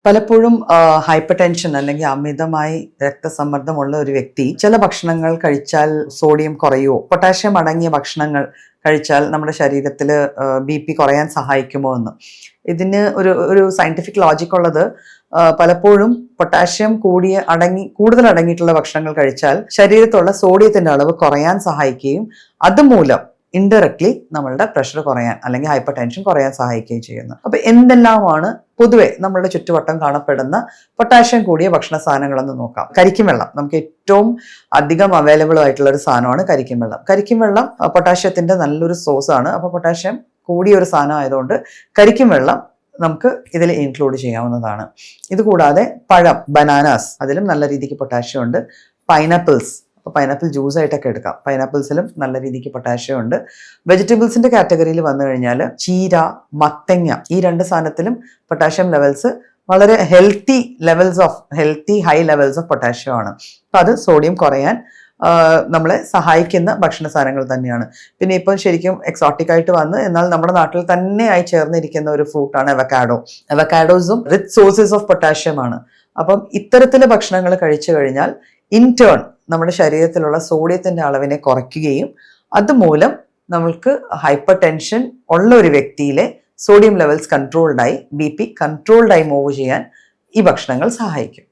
പലപ്പോഴും hyper tension അല്ലെങ്കിൽ അമിതമായി രക്തസമ്മർദ്ദമുള്ള ഒരു വ്യക്തി ചില ഭക്ഷണങ്ങൾ കഴിച്ചാൽ സോഡിയം കുറയുമോ, പൊട്ടാഷ്യം അടങ്ങിയ ഭക്ഷണങ്ങൾ കഴിച്ചാൽ നമ്മുടെ ശരീരത്തിൽ BP കുറയാൻ സഹായിക്കുമോ എന്ന്. ഇതിന് ഒരു സയന്റിഫിക് ലോജിക് ഉള്ളത്, പലപ്പോഴും പൊട്ടാഷ്യം കൂടുതൽ അടങ്ങിയിട്ടുള്ള ഭക്ഷണങ്ങൾ കഴിച്ചാൽ ശരീരത്തുള്ള സോഡിയത്തിന്റെ അളവ് കുറയാൻ സഹായിക്കുകയും അതുമൂലം ഇൻഡയറക്ട്ലി നമ്മളുടെ പ്രഷർ കുറയാൻ അല്ലെങ്കിൽ ഹൈപ്പർ ടെൻഷൻ കുറയാൻ സഹായിക്കുകയും ചെയ്യുന്നു. അപ്പൊ എന്തെല്ലാമാണ് പൊതുവെ നമ്മളുടെ ചുറ്റുവട്ടം കാണപ്പെടുന്ന പൊട്ടാഷ്യം കൂടിയ ഭക്ഷണ സാധനങ്ങളെന്ന് നോക്കാം. കരിക്കും വെള്ളം നമുക്ക് ഏറ്റവും അധികം അവൈലബിൾ ആയിട്ടുള്ള ഒരു സാധനമാണ് കരിക്കും വെള്ളം. കരിക്കും വെള്ളം പൊട്ടാഷ്യത്തിന്റെ നല്ലൊരു സോഴ്സ് ആണ്. അപ്പൊ പൊട്ടാഷ്യം കൂടിയ ഒരു സാധനം ആയതുകൊണ്ട് കരിക്കും വെള്ളം നമുക്ക് ഇതിൽ ഇൻക്ലൂഡ് ചെയ്യാവുന്നതാണ്. ഇത് കൂടാതെ പഴം, ബനാനാസ്, അതിലും നല്ല രീതിക്ക് പൊട്ടാഷ്യം ഉണ്ട്. പൈനാപ്പിൾസ്, അപ്പോൾ പൈനാപ്പിൾ ജ്യൂസ് ആയിട്ടൊക്കെ എടുക്കാം. പൈനാപ്പിൾസിലും നല്ല രീതിക്ക് പൊട്ടാഷ്യം ഉണ്ട്. വെജിറ്റബിൾസിന്റെ കാറ്റഗറിയിൽ വന്നു കഴിഞ്ഞാൽ ചീര, മത്തങ്ങ, ഈ രണ്ട് സാധനത്തിലും പൊട്ടാഷ്യം ലെവൽസ് വളരെ healthy high levels of potassium ആണ്. അപ്പം അത് സോഡിയം കുറയാൻ നമ്മളെ സഹായിക്കുന്ന ഭക്ഷണ സാധനങ്ങൾ തന്നെയാണ്. പിന്നെ ഇപ്പം ശരിക്കും എക്സോട്ടിക് ആയിട്ട് വന്ന് എന്നാൽ നമ്മുടെ നാട്ടിൽ തന്നെ ആയി ചേർന്നിരിക്കുന്ന ഒരു ഫ്രൂട്ടാണ് അവക്കാഡോ. അവക്കാഡോസും റിച്ച് സോഴ്സസ് ഓഫ് പൊട്ടാഷ്യം ആണ്. അപ്പം ഇത്തരത്തിലെ ഭക്ഷണങ്ങൾ കഴിച്ചു കഴിഞ്ഞാൽ ഇൻ ടേൺ നമ്മുടെ ശരീരത്തിലുള്ള സോഡിയത്തിന്റെ അളവിനെ കുറയ്ക്കുകയും അതുമൂലം നമ്മൾക്ക് ഹൈപ്പർ ടെൻഷൻ ഉള്ള ഒരു വ്യക്തിയിലെ സോഡിയം ലെവൽസ് കൺട്രോൾഡായി BP കൺട്രോൾഡായി മൂവ് ചെയ്യാൻ ഈ ഭക്ഷണങ്ങൾ സഹായിക്കും.